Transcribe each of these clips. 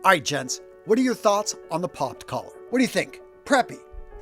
All right, gents, what are your thoughts on the popped collar? What do you think? Preppy,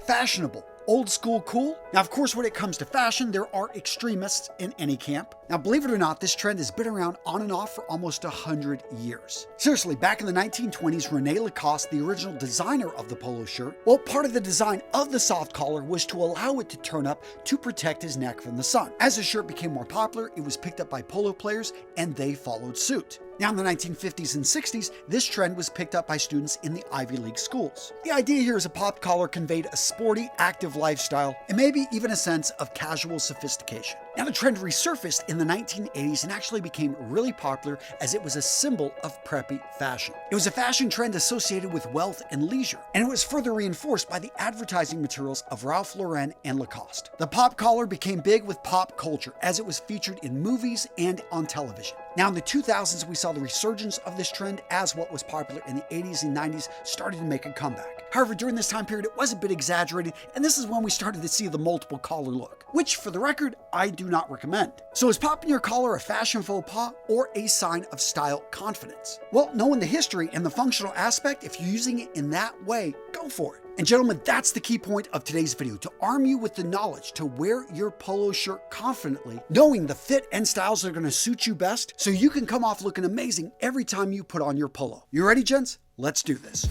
fashionable, old school cool? Now, of course, when it comes to fashion, there are extremists in any camp. Now, believe it or not, this trend has been around on and off for almost 100 years. Seriously, back in the 1920s, Rene Lacoste, the original designer of the polo shirt, well, part of the design of the soft collar was to allow it to turn up to protect his neck from the sun. As the shirt became more popular, it was picked up by polo players and they followed suit. Now, in the 1950s and 60s, this trend was picked up by students in the Ivy League schools. The idea here is a popped collar conveyed a sporty, active lifestyle and maybe even a sense of casual sophistication. Now, the trend resurfaced in the 1980s and actually became really popular as it was a symbol of preppy fashion. It was a fashion trend associated with wealth and leisure, and it was further reinforced by the advertising materials of Ralph Lauren and Lacoste. The pop collar became big with pop culture as it was featured in movies and on television. Now, in the 2000s, we saw the resurgence of this trend as what was popular in the 80s and 90s started to make a comeback. However, during this time period, it was a bit exaggerated, and this is when we started to see the multiple collar look, which, for the record, I do not recommend. So is popping your collar a fashion faux pas or a sign of style confidence? Well, knowing the history and the functional aspect, if you're using it in that way, go for it. And gentlemen, that's the key point of today's video, to arm you with the knowledge to wear your polo shirt confidently, knowing the fit and styles that are going to suit you best, so you can come off looking amazing every time you put on your polo. You ready, gents? Let's do this.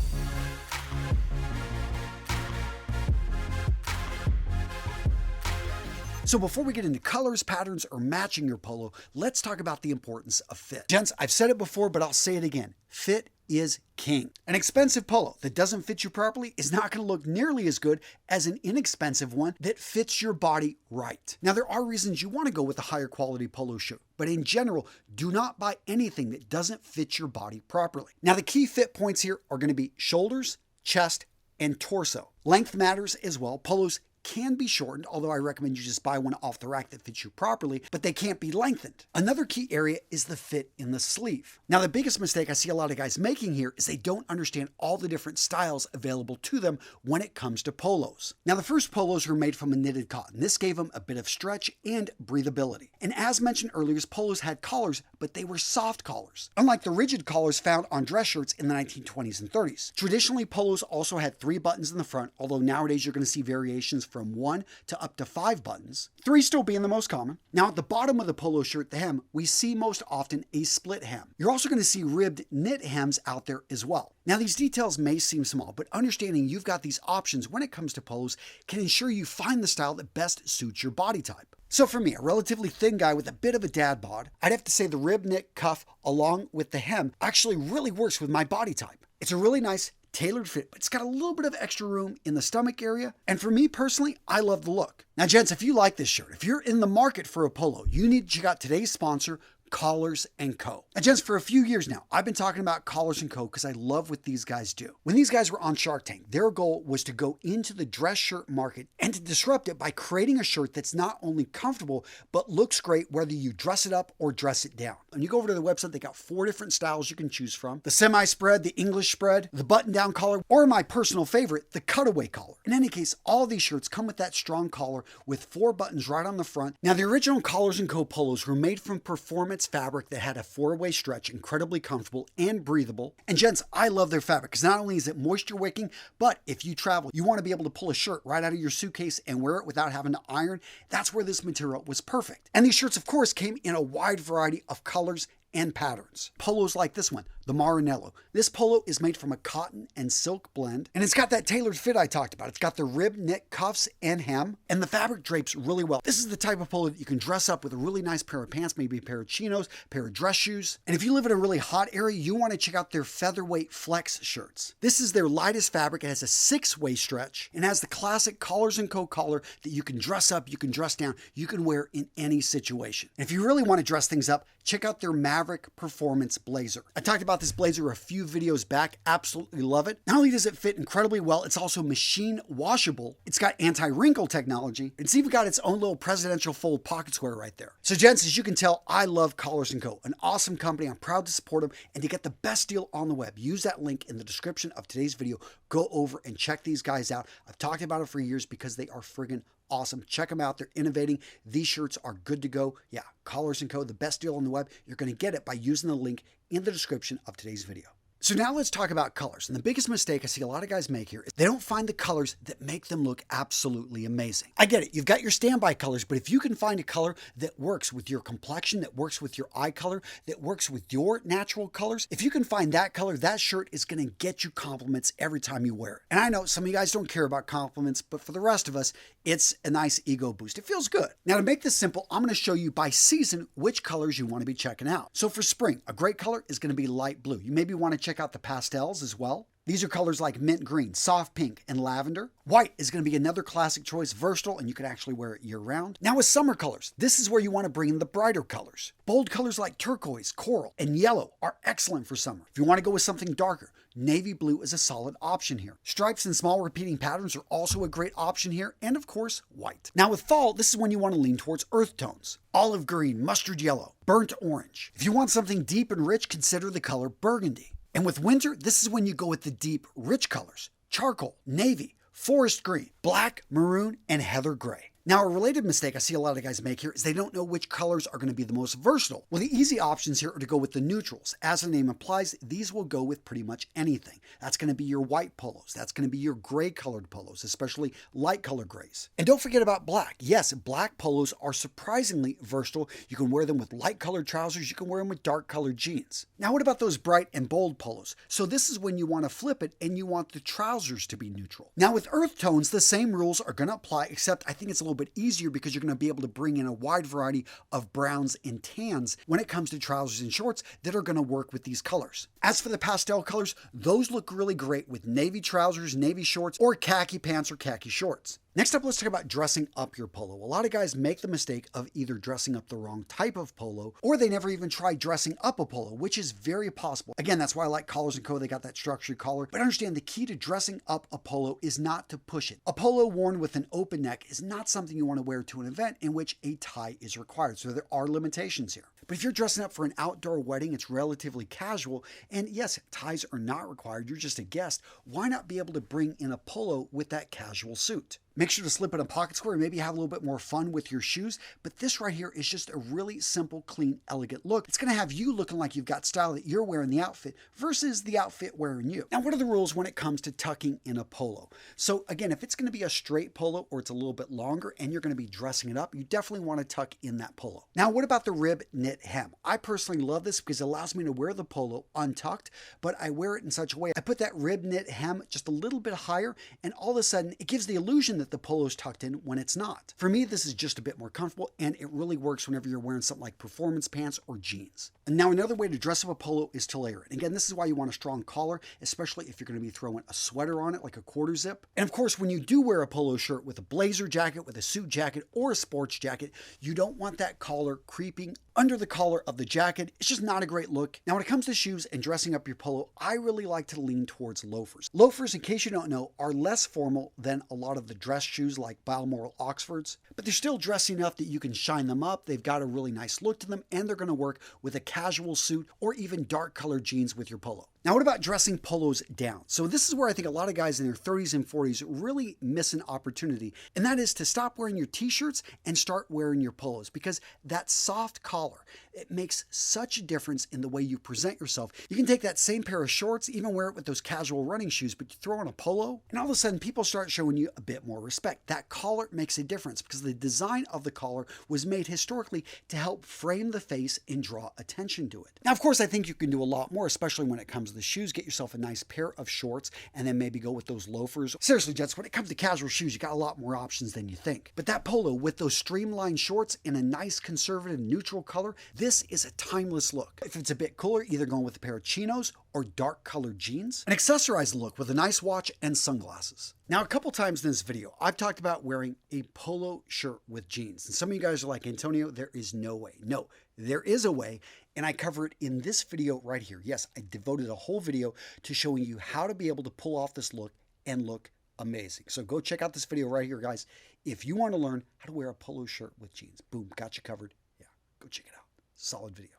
So before we get into colors, patterns, or matching your polo, let's talk about the importance of fit. Gents, I've said it before, but I'll say it again. Fit is king. An expensive polo that doesn't fit you properly is not going to look nearly as good as an inexpensive one that fits your body right. Now, there are reasons you want to go with a higher quality polo shirt, but in general, do not buy anything that doesn't fit your body properly. Now, the key fit points here are going to be shoulders, chest, and torso. Length matters as well. Polos can be shortened, although I recommend you just buy one off the rack that fits you properly, but they can't be lengthened. Another key area is the fit in the sleeve. Now, the biggest mistake I see a lot of guys making here is they don't understand all the different styles available to them when it comes to polos. Now, the first polos were made from a knitted cotton. This gave them a bit of stretch and breathability. And as mentioned earlier, polos had collars, but they were soft collars, unlike the rigid collars found on dress shirts in the 1920s and 30s. Traditionally, polos also had 3 buttons in the front, although nowadays you're going to see variations from 1 to up to 5 buttons, 3 still being the most common. Now, at the bottom of the polo shirt, the hem, we see most often a split hem. You're also going to see ribbed knit hems out there as well. Now, these details may seem small, but understanding you've got these options when it comes to polos can ensure you find the style that best suits your body type. So for me, a relatively thin guy with a bit of a dad bod, I'd have to say the rib knit cuff along with the hem actually really works with my body type. It's a really nice tailored fit, but it's got a little bit of extra room in the stomach area. And for me personally, I love the look. Now, gents, if you like this shirt, if you're in the market for a polo, you need to check out today's sponsor, Collars & Co. Now, gents, for a few years now, I've been talking about Collars & Co. because I love what these guys do. When these guys were on Shark Tank, their goal was to go into the dress shirt market and to disrupt it by creating a shirt that's not only comfortable, but looks great whether you dress it up or dress it down. When you go over to the website, they got 4 different styles you can choose from: the semi-spread, the English spread, the button-down collar, or my personal favorite, the cutaway collar. In any case, all of these shirts come with that strong collar with 4 buttons right on the front. Now, the original Collars & Co. polos were made from performance fabric that had a 4-way stretch, incredibly comfortable and breathable. And gents, I love their fabric because not only is it moisture wicking, but if you travel, you want to be able to pull a shirt right out of your suitcase and wear it without having to iron. That's where this material was perfect. And these shirts, of course, came in a wide variety of colors and patterns. Polos like this one, the Marinello. This polo is made from a cotton and silk blend, and it's got that tailored fit I talked about. It's got the rib knit cuffs and hem, and the fabric drapes really well. This is the type of polo that you can dress up with a really nice pair of pants, maybe a pair of chinos, pair of dress shoes. And if you live in a really hot area, you want to check out their featherweight flex shirts. This is their lightest fabric. It has a 6-way stretch and has the classic Collars & Co. collar that you can dress up, you can dress down, you can wear in any situation. And if you really want to dress things up, check out their Maverick Performance Blazer. I talked about this blazer a few videos back. Absolutely love it. Not only does it fit incredibly well, it's also machine washable. It's got anti-wrinkle technology. It's even got its own little presidential fold pocket square right there. So gents, as you can tell, I love Collars & Co. An awesome company. I'm proud to support them. And to get the best deal on the web, use that link in the description of today's video. Go over and check these guys out. I've talked about it for years because they are friggin' awesome. Check them out. They're innovating. These shirts are good to go. Yeah, Collars & Co., the best deal on the web. You're going to get it by using the link in the description of today's video. So now let's talk about colors. And the biggest mistake I see a lot of guys make here is they don't find the colors that make them look absolutely amazing. I get it, you've got your standby colors, but if you can find a color that works with your complexion, that works with your eye color, that works with your natural colors, if you can find that color, that shirt is going to get you compliments every time you wear it. And I know some of you guys don't care about compliments, but for the rest of us, it's a nice ego boost. It feels good. Now to make this simple, I'm going to show you by season which colors you want to be checking out. So for spring, a great color is going to be light blue. You maybe want to check out the pastels as well. These are colors like mint green, soft pink, and lavender. White is going to be another classic choice, versatile, and you can actually wear it year-round. Now with summer colors, this is where you want to bring in the brighter colors. Bold colors like turquoise, coral, and yellow are excellent for summer. If you want to go with something darker, navy blue is a solid option here. Stripes and small repeating patterns are also a great option here, and of course, white. Now with fall, this is when you want to lean towards earth tones. Olive green, mustard yellow, burnt orange. If you want something deep and rich, consider the color burgundy. And with winter, this is when you go with the deep, rich colors: charcoal, navy, forest green, black, maroon, and heather gray. Now, a related mistake I see a lot of guys make here is they don't know which colors are going to be the most versatile. Well, the easy options here are to go with the neutrals. As the name implies, these will go with pretty much anything. That's going to be your white polos. That's going to be your gray colored polos, especially light color grays. And don't forget about black. Yes, black polos are surprisingly versatile. You can wear them with light colored trousers. You can wear them with dark colored jeans. Now, what about those bright and bold polos? So this is when you want to flip it and you want the trousers to be neutral. Now, with earth tones, the same rules are going to apply, except I think it's a little bit easier because you're going to be able to bring in a wide variety of browns and tans when it comes to trousers and shorts that are going to work with these colors. As for the pastel colors, those look really great with navy trousers, navy shorts, or khaki pants or khaki shorts. Next up, let's talk about dressing up your polo. A lot of guys make the mistake of either dressing up the wrong type of polo, or they never even try dressing up a polo, which is very possible. Again, that's why I like Collars & Co. They got that structured collar. But understand, the key to dressing up a polo is not to push it. A polo worn with an open neck is not something you want to wear to an event in which a tie is required. So there are limitations here. But if you're dressing up for an outdoor wedding, it's relatively casual, and yes, ties are not required, you're just a guest, why not be able to bring in a polo with that casual suit? Make sure to slip in a pocket square and maybe have a little bit more fun with your shoes. But this right here is just a really simple, clean, elegant look. It's going to have you looking like you've got style, that you're wearing the outfit versus the outfit wearing you. Now, what are the rules when it comes to tucking in a polo? So again, if it's going to be a straight polo or it's a little bit longer and you're going to be dressing it up, you definitely want to tuck in that polo. Now, what about the rib knit hem? I personally love this because it allows me to wear the polo untucked, but I wear it in such a way. I put that rib knit hem just a little bit higher, and all of a sudden it gives the illusion that the polo is tucked in when it's not. For me, this is just a bit more comfortable, and it really works whenever you're wearing something like performance pants or jeans. And now another way to dress up a polo is to layer it. And again, this is why you want a strong collar, especially if you're going to be throwing a sweater on it, like a quarter zip. And of course, when you do wear a polo shirt with a blazer jacket, with a suit jacket, or a sports jacket, you don't want that collar creeping under the collar of the jacket. It's just not a great look. Now, when it comes to shoes and dressing up your polo, I really like to lean towards loafers. Loafers, in case you don't know, are less formal than a lot of the dress shoes like Balmoral Oxfords, but they're still dressy enough that you can shine them up. They've got a really nice look to them, and they're going to work with a casual suit or even dark colored jeans with your polo. Now, what about dressing polos down? So this is where I think a lot of guys in their 30s and 40s really miss an opportunity, and that is to stop wearing your t-shirts and start wearing your polos, because that soft collar, it makes such a difference in the way you present yourself. You can take that same pair of shorts, even wear it with those casual running shoes, but you throw on a polo, and all of a sudden people start showing you a bit more respect. That collar makes a difference because the design of the collar was made historically to help frame the face and draw attention to it. Now, of course, I think you can do a lot more, especially when it comes to the shoes. Get yourself a nice pair of shorts and then maybe go with those loafers. Seriously, Jets, when it comes to casual shoes, you got a lot more options than you think. But that polo with those streamlined shorts in a nice conservative neutral color, this is a timeless look. If it's a bit cooler, either going with a pair of chinos or dark colored jeans, and accessorize the look with a nice watch and sunglasses. Now, a couple times in this video, I've talked about wearing a polo shirt with jeans. And some of you guys are like, Antonio, there is no way. No, there is a way, and I cover it in this video right here. Yes, I devoted a whole video to showing you how to be able to pull off this look and look amazing. So go check out this video right here, guys. If you want to learn how to wear a polo shirt with jeans, boom, got you covered. Yeah, go check it out. Solid video.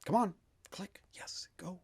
Come on, click. Yes, go.